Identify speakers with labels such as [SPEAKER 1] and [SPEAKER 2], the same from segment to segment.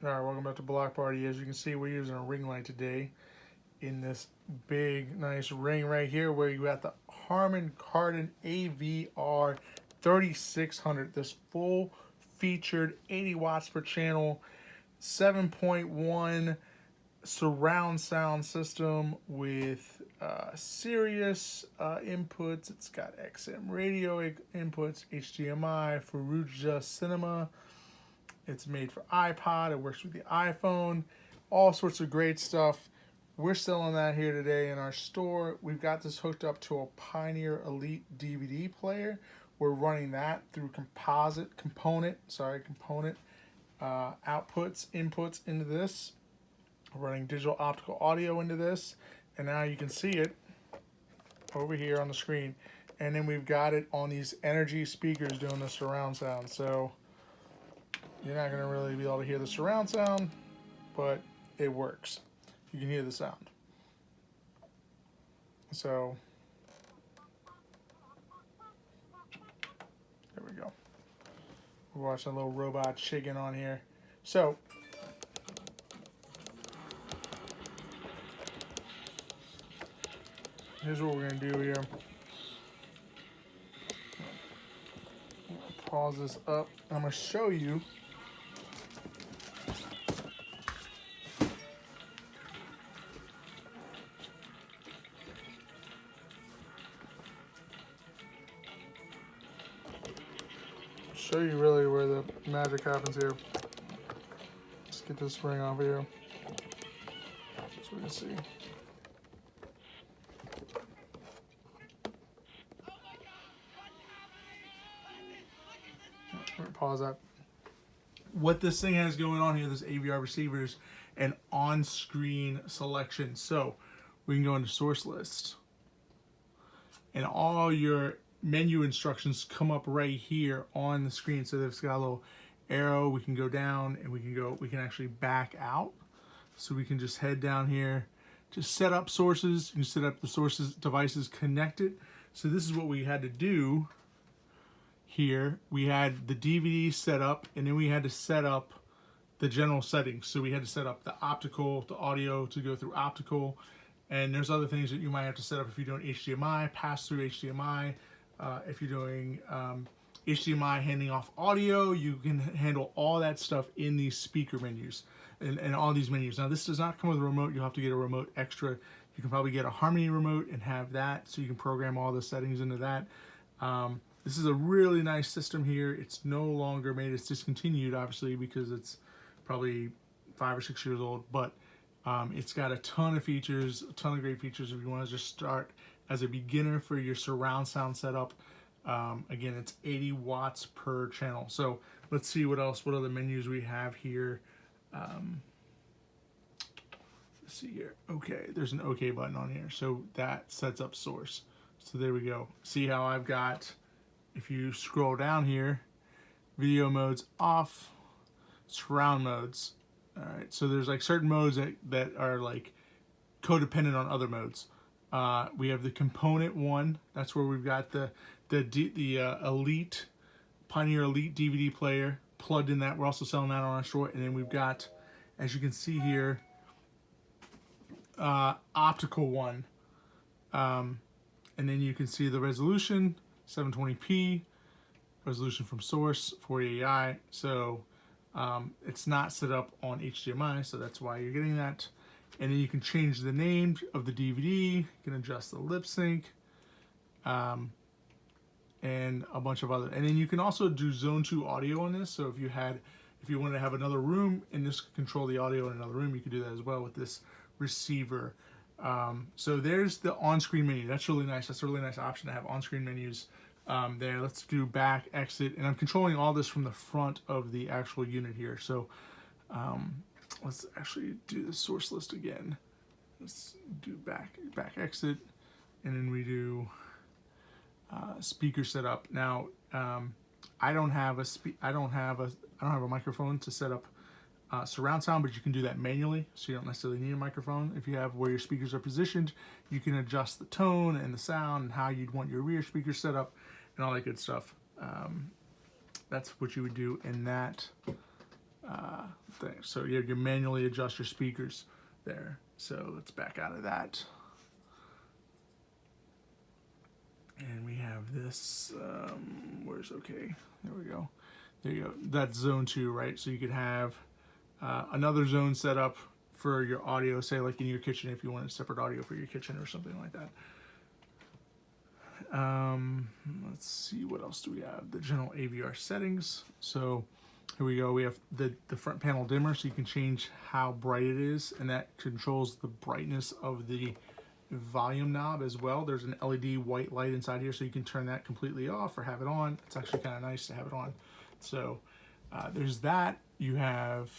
[SPEAKER 1] Alright, welcome back to Block Party. As you can see, we're using a ring light today in this big, nice ring right here where you got the Harman Kardon AVR 3600. This full featured 80 watts per channel, 7.1 surround sound system with Sirius inputs. It's got XM radio inputs, HDMI, Faruja Cinema. It's made for iPod. It works with the iPhone. All sorts of great stuff. We're selling that here today in our store. We've got this hooked up to a Pioneer Elite DVD player. We're running that through component inputs into this. We're running digital optical audio into this. And now you can see it over here on the screen. And then we've got it on these energy speakers doing the surround sound. So you're not going to really be able to hear the surround sound, but it works. You can hear the sound. So, there we go. We're watching a little robot chicken on here. So, here's what we're going to do here. Pause this up. I'm going to show you really where the magic happens here. Let's get this ring off here so we can see. Pause that. What this thing has going on here, this AVR receivers and on-screen selection. So we can go into source list and all your menu instructions come up right here on the screen. So it's got a little arrow. We can go down and we can actually back out. So we can just head down here, just set up sources. You can set up the sources devices connected. So this is what we had to do here. We had the DVD set up, and then we had to set up the general settings. So we had to set up the optical, the audio to go through optical, and there's other things that you might have to set up if you're doing HDMI, pass through HDMI. If you're doing HDMI handing off audio, you can handle all that stuff in these speaker menus and all these menus. Now this does not come with a remote. You'll have to get a remote extra. You can probably get a Harmony remote and have that, so you can program all the settings into that. This is a really nice system here. It's no longer made. It's discontinued, obviously, because it's probably 5 or 6 years old. But it's got a ton of features, a ton of great features if you want to just start as a beginner for your surround sound setup. Again, it's 80 watts per channel. So let's see what other menus we have here. Let's see here. Okay, there's an OK button on here. So that sets up source. So there we go. See how I've got, if you scroll down here, video modes off, surround modes. All right, so there's like certain modes that are like codependent on other modes. We have the component one. That's where we've got the Elite, Pioneer Elite DVD player plugged in that. We're also selling that on our store. And then we've got, as you can see here, optical one. And then you can see the resolution, 720p, resolution from source, 480i. So it's not set up on HDMI, so that's why you're getting that. And then you can change the name of the DVD. You can adjust the lip sync, and a bunch of other. And then you can also do Zone 2 audio on this. So if you wanted to have another room and this could control the audio in another room, you could do that as well with this receiver. So there's the on-screen menu. That's really nice. That's a really nice option to have on-screen menus there. Let's do back, exit, and I'm controlling all this from the front of the actual unit here. So let's actually do the source list again. Let's do back, exit, and then we do speaker setup. Now I don't have a microphone to set up surround sound, but you can do that manually, so you don't necessarily need a microphone. If you have where your speakers are positioned, you can adjust the tone and the sound and how you'd want your rear speaker set up and all that good stuff. That's what you would do in that thing. So you can manually adjust your speakers there. So let's back out of that. And we have this, where's okay? There we go. There you go. That's zone 2, right? So you could have another zone set up for your audio, say like in your kitchen if you wanted separate audio for your kitchen or something like that. Let's see, what else do we have? The general AVR settings. So here we go. We have the front panel dimmer, so you can change how bright it is, and that controls the brightness of the volume knob as well. There's an LED white light inside here, so you can turn that completely off or have it on. It's actually kind of nice to have it on. So there's that. You have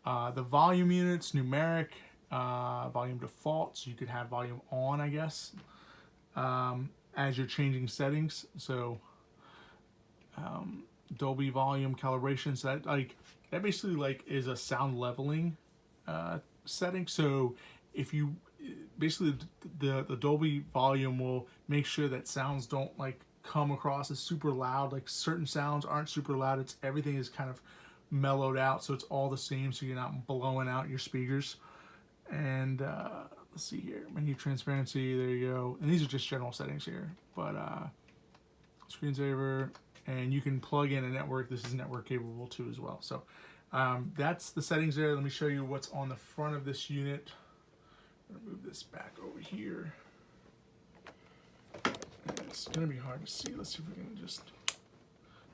[SPEAKER 1] the volume units, numeric, volume default, so you could have volume on, I guess, as you're changing settings. So Dolby volume calibration, so that basically like is a sound leveling setting. So if you basically the Dolby volume will make sure that sounds don't like come across as super loud. Like certain sounds aren't super loud. It's everything is kind of mellowed out, so it's all the same, so you're not blowing out your speakers. And let's see here, menu transparency, there you go. And these are just general settings here, but screensaver, and you can plug in a network. This is network capable too as well. So that's the settings there. Let me show you what's on the front of this unit. I'm gonna move this back over here. And it's gonna be hard to see. Let's see if we can just,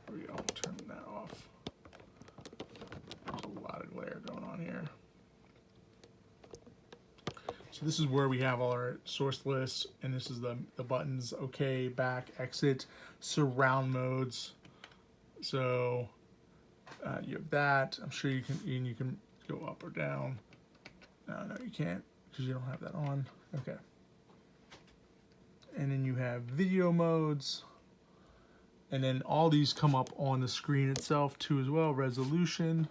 [SPEAKER 1] there we go, turn that off. There's a lot of glare going on here. So this is where we have all our source lists, and this is the buttons: OK, back, exit, surround modes. So you have that. I'm sure you can go up or down. No, you can't because you don't have that on. Okay. And then you have video modes, and then all these come up on the screen itself too as well. Resolution.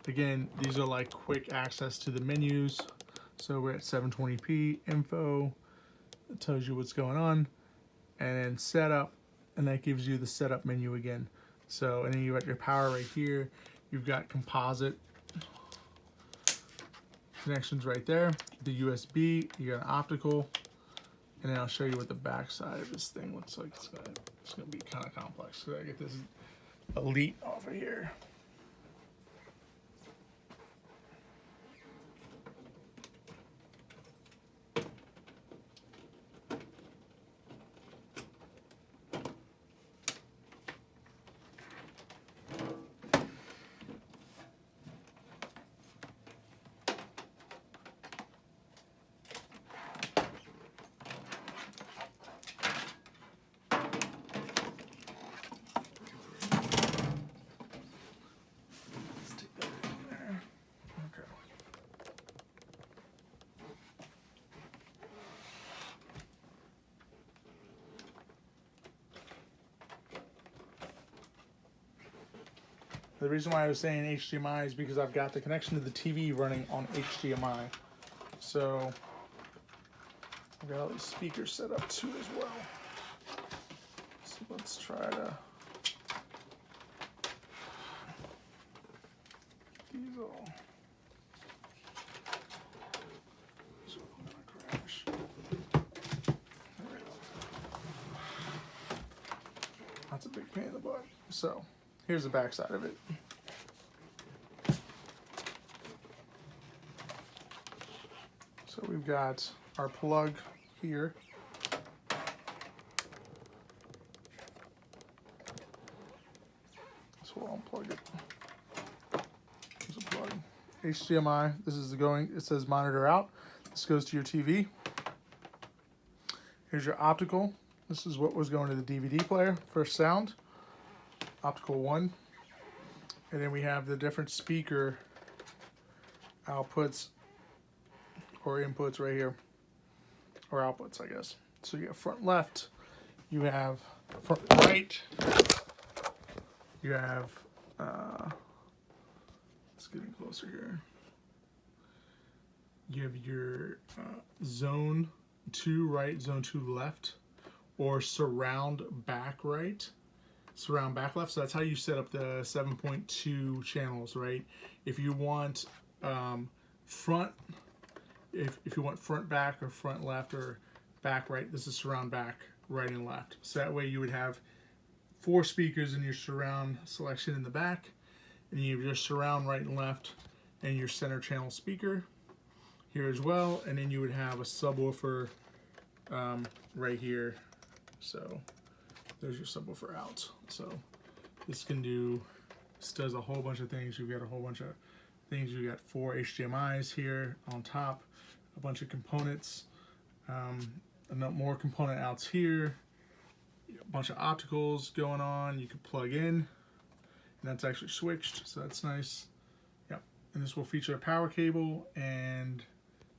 [SPEAKER 1] Again, these are like quick access to the menus. So we're at 720p, info, it tells you what's going on, and then setup, and that gives you the setup menu again. So, and then you got your power right here. You've got composite connections right there, the USB, you got an optical, and then I'll show you what the back side of this thing looks like. It's gonna be kind of complex. So I get this Elite off of here. The reason why I was saying HDMI is because I've got the connection to the TV running on HDMI. So I've got all these speakers set up too as well. So let's try to these all. So I'm gonna crash. There we go. That's a big pain in the butt. So here's the back side of it. So we've got our plug here. So we'll unplug it. There's a plug. HDMI, this is the going, it says monitor out. This goes to your TV. Here's your optical. This is what was going to the DVD player for sound. Optical 1, and then we have the different speaker outputs or inputs right here, or outputs, I guess. So you have front left, you have front right, you have let's get in closer here. You have your zone 2 right, zone 2 left, or surround back right. surround back left. So that's how you set up the 7.2 channels, right? If you want front, if you want front back or front left or back right, this is surround back right and left. So that way you would have 4 speakers in your surround selection in the back, and you have your surround right and left and your center channel speaker here as well, and then you would have a subwoofer right here. So there's your subwoofer out. So this does a whole bunch of things. You've got a whole bunch of things. You've got 4 HDMIs here on top, a bunch of components, more component outs here, a bunch of opticals going on. You can plug in, and that's actually switched, so that's nice. Yep, and this will feature a power cable, and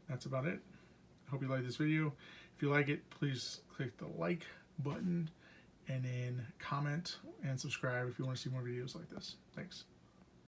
[SPEAKER 1] that's about it. I hope you like this video. If you like it, please click the like button and then comment and subscribe if you want to see more videos like this. Thanks.